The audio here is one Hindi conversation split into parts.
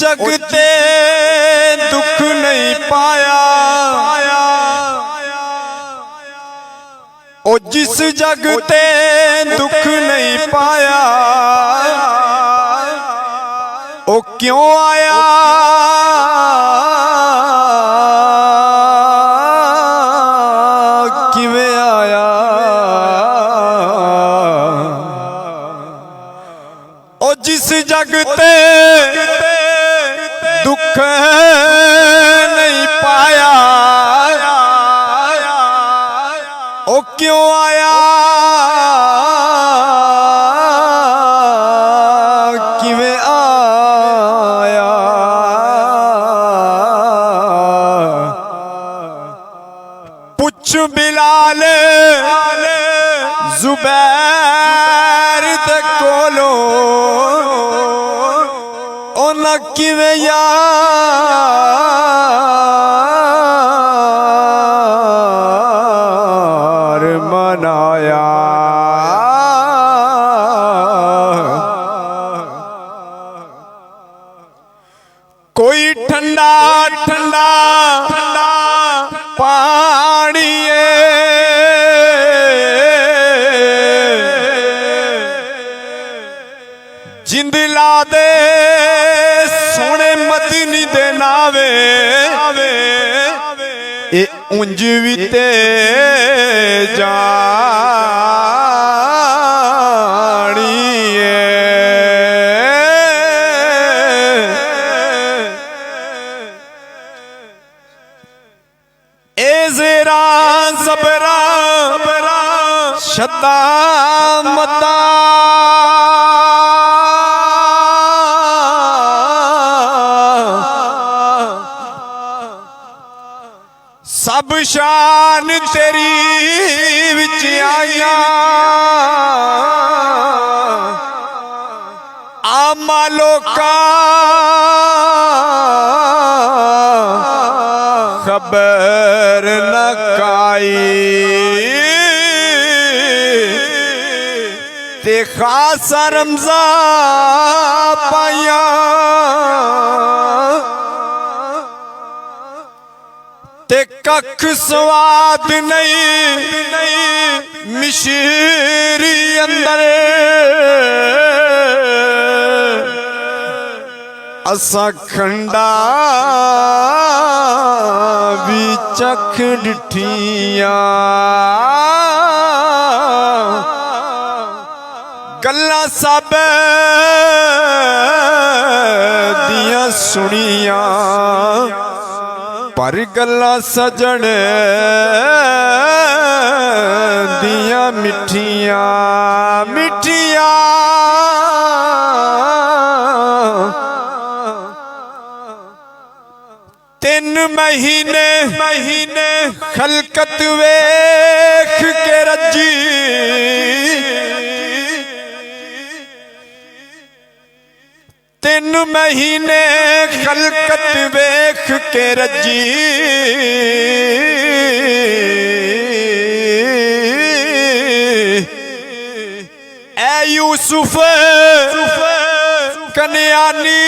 जग ते दुख नहीं पाया, ओ जिस जग ते दुख नहीं पाया, ओ क्यों आया किवें आया, ओ जिस जग ते दुख नहीं पाया, ओ क्यों आया किवें आया। पुछ बिलाल जुबैर दे कोलो, ओना किवें यार मनाया। कोई ठंडा ठंडा पानी जिंद ला दे सोने मदनी दे नावे, ए उंज भी ते जानी ए ज़रा ज़बरा शता मता सब शान तेरी विच आया, आमा लोका खबर न काई, ते खास रमजा पाया। ते कख स्वाद नहीं मिश्री अंदर, असा खंडा भी चख डिठिया, गल्लां सब दियां सुनिया, पर गल्लां सजण दियां मिठिया मिठिया। तीन महीने खलकत वेख के रजी, तीन महीने खलकत वेख के रजी, ऐ यूसुफ कन्यानी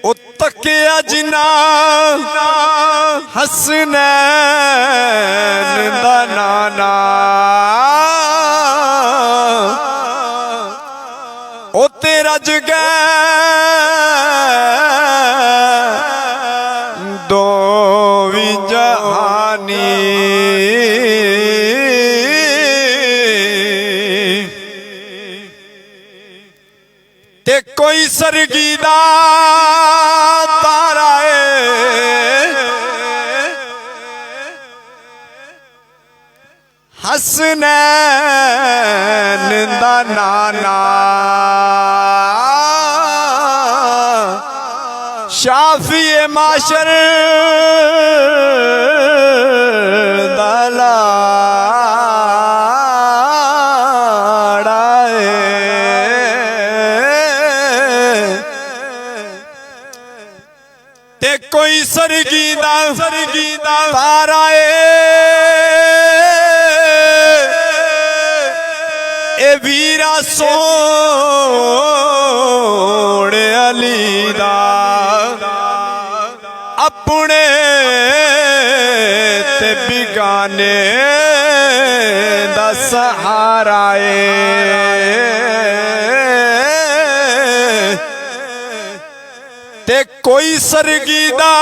ओ तकिया जिना हसनैन दा नाना, ओ तेरा जगह दो भी जहानी, ते कोई सरगीदा तारा है, हसनैन दा नाना, शाफिए माशर दा लाड़ा ते कोई सरगीदा तारा ए वीरा सोने अली दा अपने ते बिगाने दा सहारा ते कोई सरगीदा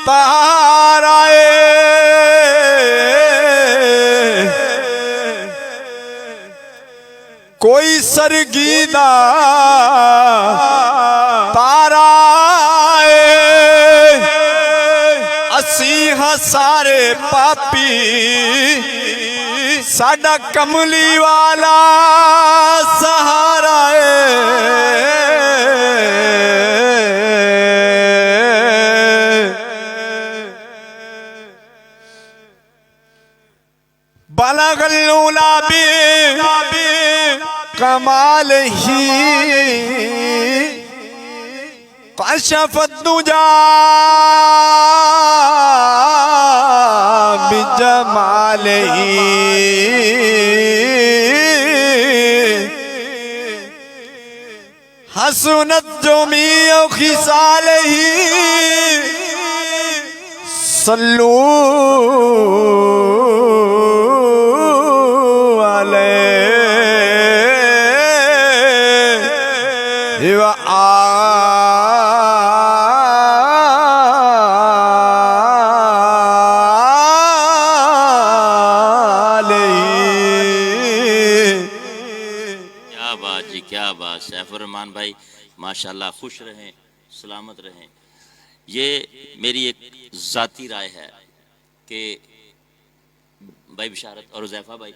तारा कोई सरगीदा तारा असी हाँ सारे पापी साडा कमली वाला सहारा बलगल्लूला भी कमाल ही कशफत दुजा बिजमाल ही हसनत जो मियो खिसाल ही सल्लू क्या बात सैफुर रहमान भाई, माशाल्लाह। खुश रहें, सलामत रहें। ये मेरी एक ज़ाती राय है कि भाई बिशारत और हुज़ैफा भाई